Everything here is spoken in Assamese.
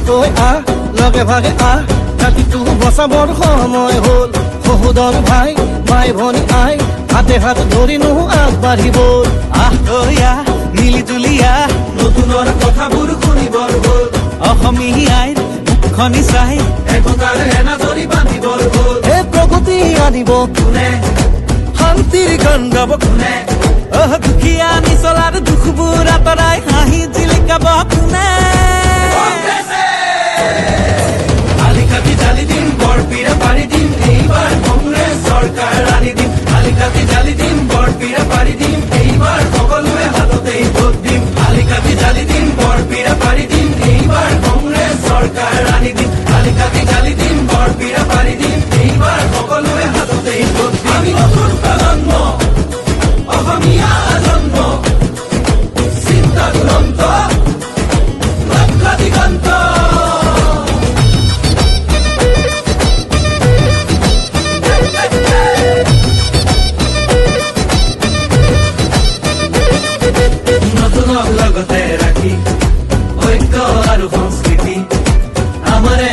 তই আহ লগে ভাগে আহ ৰাতিটো বচাবৰ সময় হ'ল সহোদৰ ভাই মাই ভনী আই হাতে হাত ধৰি নহো আগবাঢ়িব আহ তই আহ মিলি তুলি আহ নতুনৰ কথাবোৰ শুনিবৰ হ'ল অসমীয়াই মুখনি চাই একতাৰ এনাজৰি বান্ধিবৰ হ'ল হে প্ৰগতি আনিব কোনে শান্তিৰ গান গাব কোনে দুখীয়া নিচলাৰ দুখবোৰ আঁতৰাই হাঁহি জিলিকাব কোনে আলিকাটি জালি দিম বৰপীৰা পাৰি দিম এইবাৰ কংগ্ৰেছ চৰকাৰ আনি দিম আলিকাটি জালি দিম বৰপীৰা পাৰি দিম এইবাৰ সকলোৱে হাততেই ভোট দিম আলিকাটি জালি দিম বৰপীৰা পাৰি দিম এইবাৰ কংগ্ৰেছ চৰকাৰ আনি দিম আলিকাটি জালি দিম বৰপীৰা পাৰি দিম এইবাৰ সকলোৱে হাততেই ভোট দিম আমি নতুন প্ৰজন্ম অসমীয়া জন্ম চিন্তা দুৰন্ত লক্ষ্য দিগন্ত লগতে ৰাখি ঐক্য আৰু সংস্কৃতি আমাৰে